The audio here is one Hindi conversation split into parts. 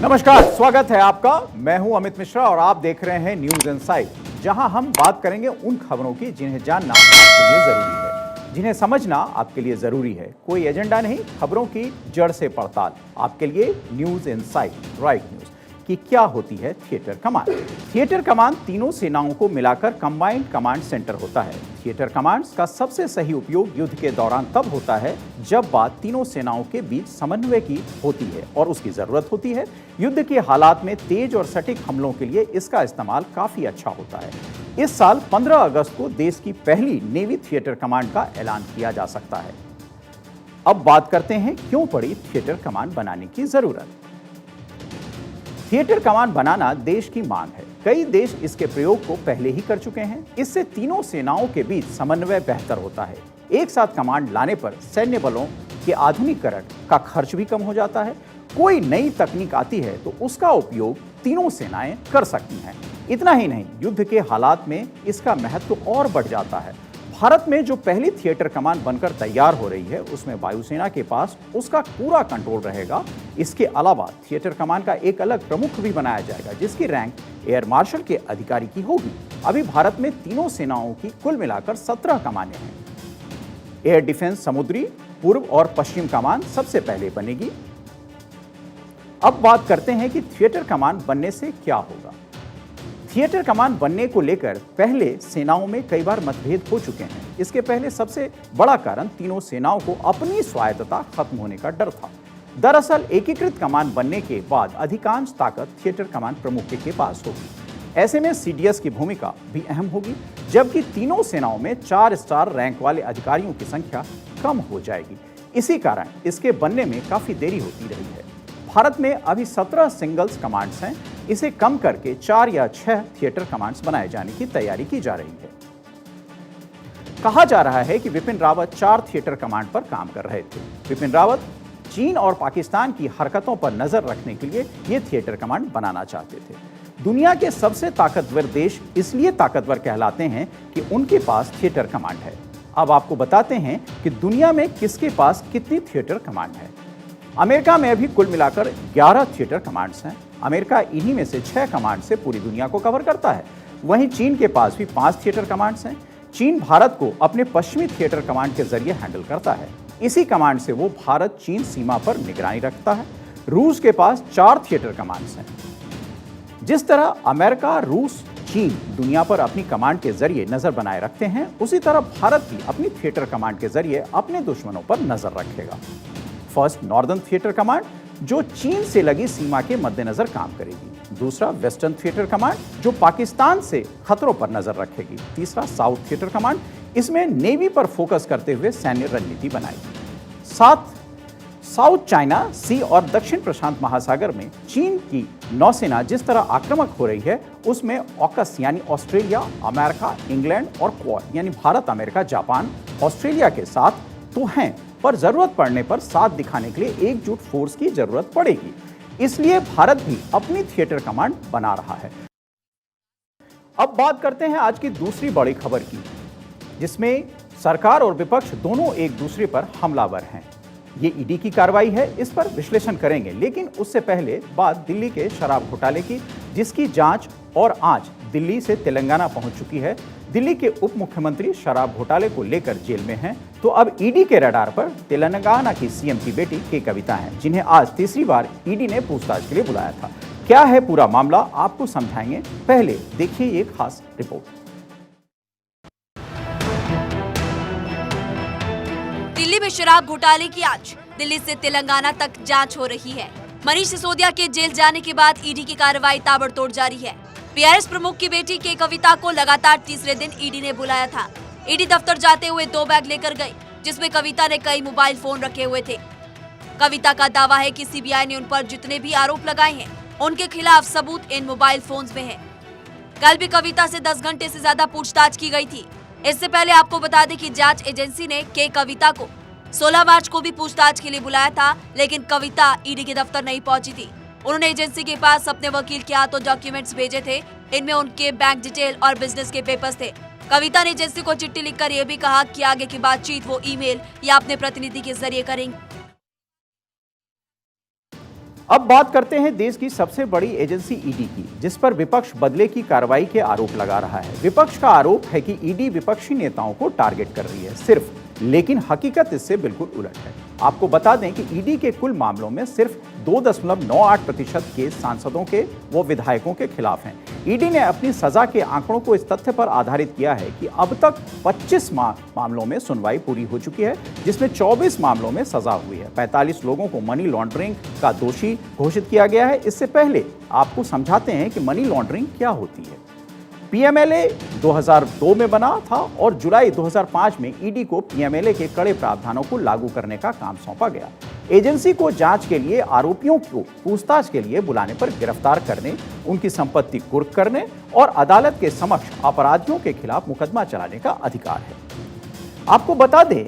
नमस्कार, स्वागत है आपका। मैं हूं अमित मिश्रा और आप देख रहे हैं न्यूज इनसाइड, जहां हम बात करेंगे उन खबरों की जिन्हें जानना आपके लिए जरूरी है, जिन्हें समझना आपके लिए जरूरी है। कोई एजेंडा नहीं, खबरों की जड़ से पड़ताल। आपके लिए न्यूज इनसाइड, राइट न्यूज कि क्या होती है थिएटर कमांड। थिएटर कमांड तीनों सेनाओं को मिलाकर कंबाइंड कमांड सेंटर होता है। थिएटर कमांड्स का सबसे सही उपयोग युद्ध के दौरान तब होता है जब बात तीनों सेनाओं के बीच समन्वय की होती है और उसकी जरूरत होती है। युद्ध के हालात में तेज और सटीक हमलों के लिए इसका इस्तेमाल काफी अच्छा होता है। इस साल 15 अगस्त को देश की पहली नेवी थिएटर कमांड का ऐलान किया जा सकता है। अब बात करते हैं क्यों पड़ी थिएटर कमांड बनाने की जरूरत। थिएटर कमांड बनाना देश की मांग है। कई देश इसके प्रयोग को पहले ही कर चुके हैं। इससे तीनों सेनाओं के बीच समन्वय बेहतर होता है। एक साथ कमांड लाने पर सैन्य बलों के आधुनिकीकरण का खर्च भी कम हो जाता है। कोई नई तकनीक आती है तो उसका उपयोग तीनों सेनाएं कर सकती हैं। इतना ही नहीं, युद्ध के हालात में इसका महत्व और बढ़ जाता है। भारत में जो पहली थिएटर कमांड बनकर तैयार हो रही है, उसमें वायुसेना के पास उसका पूरा कंट्रोल रहेगा। इसके अलावा थिएटर कमांड का एक अलग प्रमुख भी बनाया जाएगा, जिसकी रैंक एयर मार्शल के अधिकारी की होगी। अभी भारत में तीनों सेनाओं की कुल मिलाकर 17 कमानें हैं। एयर डिफेंस, समुद्री, पूर्व और पश्चिम कमान सबसे पहले बनेगी। अब बात करते हैं कि थिएटर कमांड बनने से क्या होगा। थिएटर कमांड बनने को लेकर पहले सेनाओं में कई बार मतभेद हो चुके हैं। इसके पहले सबसे बड़ा कारण तीनों सेनाओं को अपनी स्वायत्तता खत्म होने का डर था। दरअसल एकीकृत कमांड बनने के बाद अधिकांश ताकत थिएटर कमांड प्रमुख के पास होगी। ऐसे में सीडीएस की भूमिका भी अहम होगी, जबकि तीनों सेनाओं में 4 स्टार रैंक वाले अधिकारियों की संख्या कम हो जाएगी। इसी कारण इसके बनने में काफी देरी होती रही है। भारत में अभी 17 सिंगल्स कमांड्स हैं। इसे कम करके 4 या 6 थिएटर कमांड्स बनाए जाने की तैयारी की जा रही है। कहा जा रहा है कि विपिन रावत 4 थिएटर कमांड पर काम कर रहे थे। विपिन रावत चीन और पाकिस्तान की हरकतों पर नजर रखने के लिए ये थिएटर कमांड बनाना चाहते थे। दुनिया के सबसे ताकतवर देश इसलिए ताकतवर कहलाते हैं कि उनके पास थिएटर कमांड है। अब आपको बताते हैं कि दुनिया में किसके पास कितनी थिएटर कमांड है। अमेरिका में अभी कुल मिलाकर 11 थिएटर कमांड्स हैं। अमेरिका इन्हीं में से 6 कमांड से पूरी दुनिया को कवर करता है। वहीं चीन के पास भी 5 थिएटर कमांड्स हैं। चीन भारत को अपने पश्चिमी थिएटर कमांड के जरिए हैंडल करता है। इसी कमांड से वो भारत चीन सीमा पर निगरानी रखता है। रूस के पास 4 थिएटर कमांड्स हैं। जिस तरह अमेरिका, रूस, चीन दुनिया पर अपनी कमांड के जरिए नजर बनाए रखते हैं, उसी तरह भारत भी अपनी थिएटर कमांड के जरिए अपने दुश्मनों पर नजर रखेगा। फर्स्ट नॉर्दर्न थिएटर कमांड, जो चीन से लगी सीमा के मद्देनजर काम करेगी। दूसरा वेस्टर्न थिएटर कमांड, जो पाकिस्तान से खतरों पर नजर रखेगी। तीसरा साउथ थिएटर कमांड, इसमें नेवी पर फोकस करते हुए सैन्य रणनीति बनाएगी। साउथ चाइना सी और दक्षिण प्रशांत महासागर में चीन की नौसेना जिस तरह आक्रामक हो रही है, उसमें ऑकस यानी ऑस्ट्रेलिया, अमेरिका, इंग्लैंड और क्वाड यानी भारत, अमेरिका, जापान, ऑस्ट्रेलिया के साथ तो हैं, पर जरूरत पड़ने पर साथ दिखाने के लिए एकजुट फोर्स की जरूरत पड़ेगी। इसलिए भारत भी अपनी थिएटर कमांड बना रहा है। अब बात करते हैं आज की दूसरी बड़ी खबर की, जिसमें सरकार और विपक्ष दोनों एक दूसरे पर हमलावर हैं। ये ईडी की कार्रवाई है, इस पर विश्लेषण करेंगे। लेकिन उससे पहले बात दिल्ली के शराब घोटाले की, जिसकी जांच और आज दिल्ली से तेलंगाना पहुंच चुकी है। दिल्ली के उप मुख्यमंत्री शराब घोटाले को लेकर जेल में हैं, तो अब ईडी के रडार पर तेलंगाना की सीएम की बेटी के कविता हैं, जिन्हें आज तीसरी बार ईडी ने पूछताछ के लिए बुलाया था। क्या है पूरा मामला, आपको समझाएंगे। पहले देखिए ये खास रिपोर्ट। दिल्ली में शराब घोटाले की आज दिल्ली से तेलंगाना तक जांच हो रही है। मनीष सिसोदिया के जेल जाने के बाद ईडी की कार्रवाई ताबड़तोड़ जारी है। पीआरएस प्रमुख की बेटी के कविता को लगातार तीसरे दिन ईडी ने बुलाया था। ईडी दफ्तर जाते हुए 2 बैग लेकर गई, जिसमें कविता ने कई मोबाइल फोन रखे हुए थे। कविता का दावा है कि सीबीआई ने उन पर जितने भी आरोप लगाए हैं, उनके खिलाफ सबूत इन मोबाइल फोन्स में है। कल भी कविता से 10 घंटे से ज्यादा पूछताछ की गई थी। इससे पहले आपको बता दें कि जांच एजेंसी ने के कविता को 16 मार्च को भी पूछताछ के लिए बुलाया था, लेकिन कविता ईडी के दफ्तर नहीं पहुंची थी। उन्होंने एजेंसी के पास अपने वकील के हाथों डॉक्यूमेंट्स भेजे थे। इनमें उनके बैंक डिटेल और बिजनेस के पेपर्स थे। कविता ने एजेंसी को चिट्ठी लिखकर यह भी कहा कि आगे की बातचीत वो ईमेल या अपने प्रतिनिधि के जरिए करेंगे। अब बात करते हैं देश की सबसे बड़ी एजेंसी ईडी की, जिस पर विपक्ष बदले की कार्रवाई के आरोप लगा रहा है। विपक्ष का आरोप है कि ईडी विपक्षी नेताओं को टारगेट कर रही है सिर्फ, लेकिन हकीकत इससे बिल्कुल उलट है। आपको बता दें कि ईडी के कुल मामलों में सिर्फ 2.98% केस सांसदों के व विधायकों के खिलाफ हैं। ईडी ने अपनी सजा के आंकड़ों को इस तथ्य पर आधारित किया है कि अब तक 25 मामलों में सुनवाई पूरी हो चुकी है, जिसमें 24 मामलों में सजा हुई है। 45 लोगों को मनी लॉन्ड्रिंग का दोषी घोषित किया गया है। इससे पहले आपको समझाते हैं कि मनी लॉन्ड्रिंग क्या होती है। पीएमएलए 2002 में बना था और जुलाई 2005 में ईडी को पीएमएलए के कड़े प्रावधानों को लागू करने का काम सौंपा गया। एजेंसी को जांच के लिए आरोपियों को पूछताछ के लिए बुलाने पर गिरफ्तार करने, उनकी संपत्ति कुर्क करने और अदालत के समक्ष अपराधियों के खिलाफ मुकदमा चलाने का अधिकार है। आपको बता दें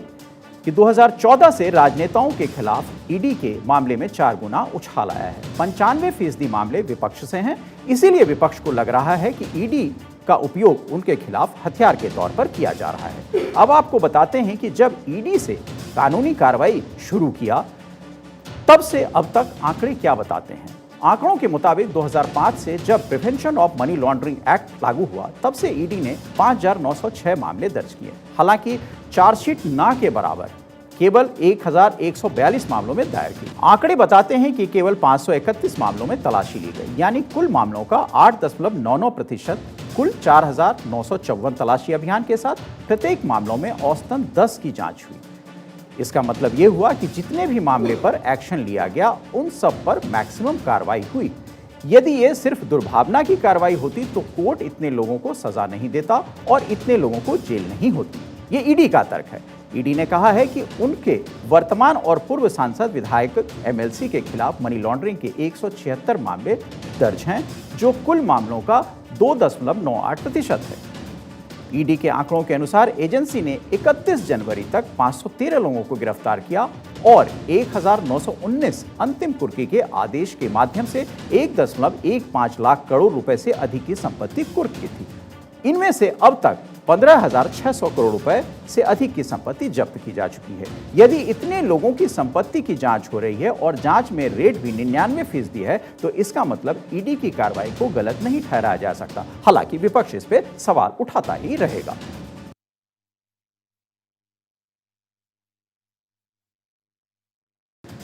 कि 2014 से राजनेताओं के खिलाफ ईडी के मामले में 4 गुना उछाल आया है। 95% मामले विपक्ष से हैं, इसीलिए विपक्ष को लग रहा है कि ईडी का उपयोग उनके खिलाफ हथियार के तौर पर किया जा रहा है। अब आपको बताते हैं कि जब ईडी से कानूनी कार्रवाई शुरू किया, तब से अब तक आंकड़े क्या बताते हैं। आंकड़ों के मुताबिक 2005 से जब prevention of money laundering act लागू हुआ, तब से ईडी ने 5906 मामले दर्ज किए। हालांकि चार्जशीट ना के बराबर केवल 1142 मामलों में दायर की। आंकड़े बताते हैं कि केवल 531 मामलों में तलाशी ली गई, यानी कुल मामलों का 8.99%। कुल 4954 तलाशी अभियान के साथ प्रत्येक मामलों में औसतन 10 की जांच हुई। इसका मतलब यह हुआ कि जितने भी मामले पर एक्शन लिया गया, उन सब पर मैक्सिमम कार्रवाई हुई। यदि ये सिर्फ दुर्भावना की कार्रवाई होती तो कोर्ट इतने लोगों को सजा नहीं देता और इतने लोगों को जेल नहीं होती। ये ईडी का तर्क है। ईडी ने कहा है कि उनके वर्तमान और पूर्व सांसद, विधायक, एमएलसी के खिलाफ मनी लॉन्ड्रिंग के 176 मामले दर्ज हैं, जो कुल मामलों का 2.98% है। ईडी के आंकड़ों के अनुसार एजेंसी ने 31 जनवरी तक 513 लोगों को गिरफ्तार किया और 1919 अंतिम कुर्की के आदेश के माध्यम से 1.15 लाख करोड़ रुपए से अधिक की संपत्ति कुर्क की थी। इनमें से अब तक 15,600 करोड़ रुपए से अधिक की संपत्ति जब्त की जा चुकी है। यदि इतने लोगों की संपत्ति की जांच हो रही है और जांच में रेट भी 99% है, तो इसका मतलब ईडी की कार्रवाई को गलत नहीं ठहराया जा सकता। हालांकि विपक्ष इस पर सवाल उठाता ही रहेगा।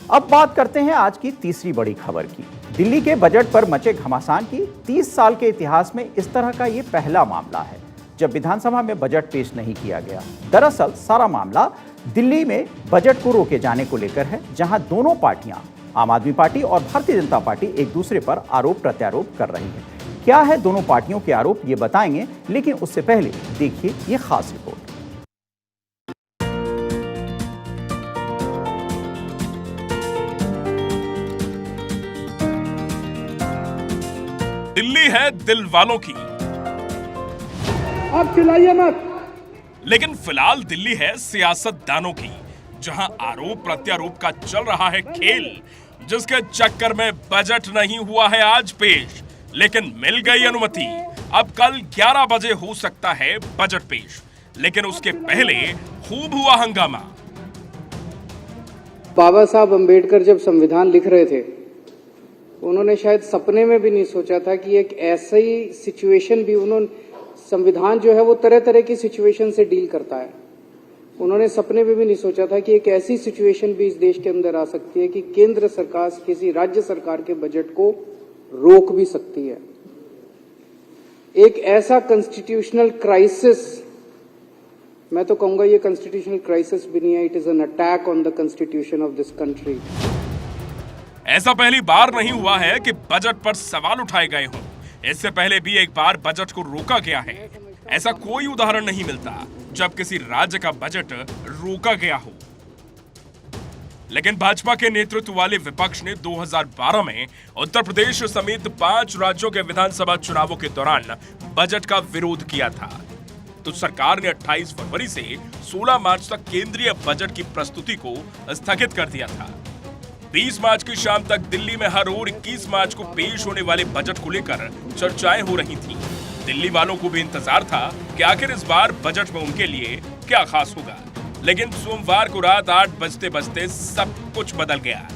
अब बात करते हैं आज की तीसरी बड़ी खबर की। दिल्ली के बजट पर मचे घमासान की। 30 साल के इतिहास में इस तरह का ये पहला मामला है जब विधानसभा में बजट पेश नहीं किया गया। दरअसल सारा मामला दिल्ली में बजट को रोके जाने को लेकर है, जहां दोनों पार्टियां, आम आदमी पार्टी और भारतीय जनता पार्टी, एक दूसरे पर आरोप प्रत्यारोप कर रही है। क्या है दोनों पार्टियों के आरोप, ये बताएंगे, लेकिन उससे पहले देखिए ये खास रिपोर्ट। दिल्ली है दिल वालों की, आप चिल्लाइए मत। लेकिन फिलहाल दिल्ली है सियासतदानों की, जहां आरोप प्रत्यारोप का चल रहा है खेल, जिसके चक्कर में बजट नहीं हुआ है आज पेश, लेकिन मिल गई अनुमति। अब कल 11 बजे हो सकता है बजट पेश, लेकिन उसके पहले खूब हुआ हंगामा। बाबा साहब अंबेडकर जब संविधान लिख रहे थे, उन्होंने शायद सपने में भी नहीं सोचा था कि एक ऐसी सिचुएशन भी, उन्होंने, संविधान जो है वो तरह तरह की सिचुएशन से डील करता है। उन्होंने सपने में भी नहीं सोचा था कि एक ऐसी सिचुएशन भी इस देश के अंदर आ सकती है कि केंद्र सरकार किसी राज्य सरकार के बजट को रोक भी सकती है। एक ऐसा कॉन्स्टिट्यूशनल क्राइसिस, मैं तो कहूंगा ये कॉन्स्टिट्यूशनल क्राइसिस भी नहीं है, it is an attack on the constitution of this country. ऐसा पहली बार नहीं हुआ है कि बजट पर सवाल उठाए गए हों। इससे पहले भी एक बार बजट को रोका गया है। ऐसा कोई उदाहरण नहीं मिलता जब किसी राज्य का बजट रोका गया हो। लेकिन भाजपा के नेतृत्व वाले विपक्ष ने 2012 में उत्तर प्रदेश समेत 5 राज्यों के विधानसभा चुनावों के दौरान बजट का विरोध किया था। तो सरकार ने 28 फरवरी से 16 मार्च तक केंद्रीय बजट की प्रस्तुति को स्थगित कर दिया था। 20 मार्च की शाम तक दिल्ली में हर रोज 21 मार्च को पेश होने वाले बजट को लेकर चर्चाएं हो रही थीं। दिल्ली वालों को भी इंतजार था कि आखिर इस बार बजट में उनके लिए क्या खास होगा। लेकिन सोमवार को रात 8 बजते बजते सब कुछ बदल गया।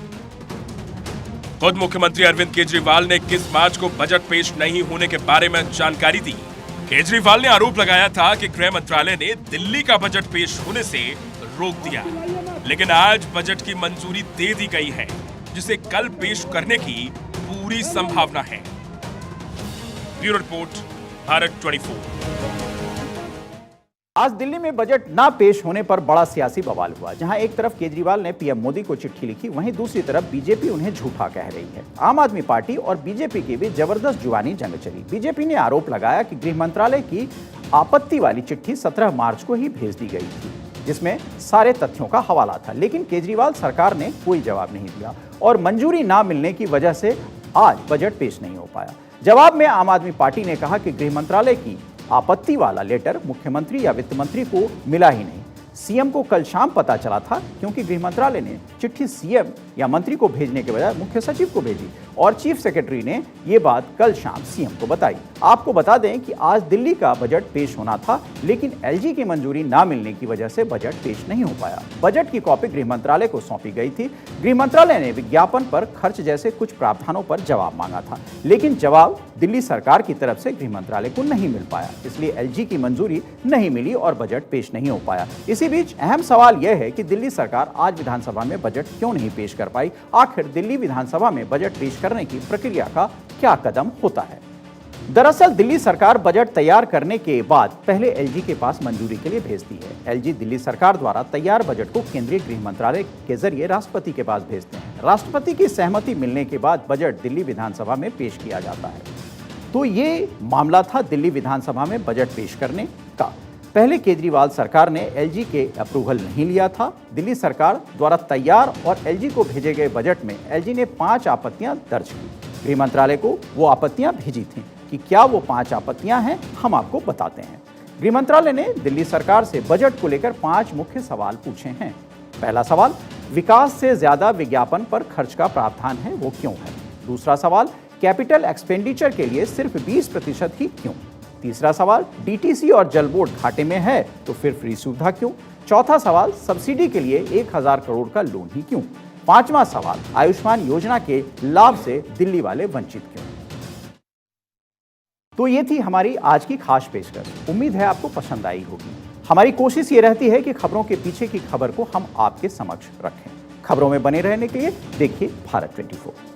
खुद मुख्यमंत्री अरविंद केजरीवाल ने 21 मार्च को बजट पेश नहीं होने के बारे में जानकारी दी। केजरीवाल ने आरोप लगाया था कि गृह मंत्रालय ने दिल्ली का बजट पेश होने से रोक दिया, लेकिन आज बजट की मंजूरी दे दी गई है, जिसे कल पेश करने की पूरी संभावना है। Bureau report, Bharat 24। आज दिल्ली में बजट ना पेश होने पर बड़ा सियासी बवाल हुआ। जहां एक तरफ केजरीवाल ने पीएम मोदी को चिट्ठी लिखी, वहीं दूसरी तरफ बीजेपी उन्हें झूठा कह रही है। आम आदमी पार्टी और बीजेपी के बीच जबरदस्त जुबानी जंग चली। बीजेपी ने आरोप लगाया कि गृह मंत्रालय की आपत्ति वाली चिट्ठी 17 मार्च को ही भेज दी गई थी, जिसमें सारे तथ्यों का हवाला था, लेकिन केजरीवाल सरकार ने कोई जवाब नहीं दिया और मंजूरी ना मिलने की वजह से आज बजट पेश नहीं हो पाया। जवाब में आम आदमी पार्टी ने कहा कि गृह मंत्रालय की आपत्ति वाला लेटर मुख्यमंत्री या वित्त मंत्री को मिला ही नहीं। सीएम को कल शाम पता चला था, क्योंकि गृह मंत्रालय ने चिट्ठी सीएम या मंत्री को भेजने के बजाय मुख्य सचिव को भेजी और चीफ सेक्रेटरी ने ये बात कल शाम सीएम को बताई। आपको बता दें कि आज दिल्ली का बजट पेश होना था, लेकिन एलजी की मंजूरी ना मिलने की वजह से बजट पेश नहीं हो पाया। बजट की कॉपी गृह मंत्रालय को सौंपी गई थी। गृह मंत्रालय ने विज्ञापन पर खर्च जैसे कुछ प्रावधानों पर जवाब मांगा था, लेकिन जवाब दिल्ली सरकार की तरफ से गृह मंत्रालय को नहीं मिल पाया, इसलिए एलजी की मंजूरी नहीं मिली और बजट पेश नहीं हो पाया। इसी बीच अहम सवाल यह है कि दिल्ली सरकार आज विधानसभा में बजट क्यों नहीं पेश कर पाई। आखिर दिल्ली विधानसभा में बजट पेश करने की प्रक्रिया का क्या कदम होता है। दरअसल दिल्ली सरकार बजट तैयार करने के बाद पहले एलजी के पास मंजूरी के लिए भेजती है। एलजी दिल्ली सरकार द्वारा तैयार बजट को केंद्रीय गृह मंत्रालय के जरिए राष्ट्रपति के पास भेजते हैं। राष्ट्रपति की सहमति मिलने के बाद बजट दिल्ली विधानसभा में पेश किया जाता है। तो ये मामला था दिल्ली विधानसभा में बजट पेश करने का। पहले केजरीवाल सरकार ने एलजी के अप्रूवल नहीं लिया था। दिल्ली सरकार द्वारा तैयार और एलजी को भेजे गए बजट में एलजी ने 5 आपत्तियां दर्ज की। गृह मंत्रालय को वो आपत्तियां भेजी थीं कि क्या वो 5 आपत्तियां हैं, हम आपको बताते हैं। गृह मंत्रालय ने दिल्ली सरकार से बजट को लेकर 5 मुख्य सवाल पूछे हैं। पहला सवाल, विकास से ज्यादा विज्ञापन पर खर्च का प्रावधान है, वो क्यों है। दूसरा सवाल, कैपिटल एक्सपेंडिचर के लिए सिर्फ 20% ही क्यों। तीसरा सवाल, डीटीसी और जल बोर्ड घाटे में है तो फिर फ्री सुविधा क्यों। चौथा सवाल, सब्सिडी के लिए 1000 करोड़ का लोन ही क्यों। पांचवा सवाल, आयुष्मान योजना के लाभ से दिल्ली वाले वंचित क्यों। तो ये थी हमारी आज की खास पेशकश। उम्मीद है आपको पसंद आई होगी। हमारी कोशिश ये रहती है कि खबरों के पीछे की खबर को हम आपके समक्ष रखें। खबरों में बने रहने के लिए देखिए भारत 24।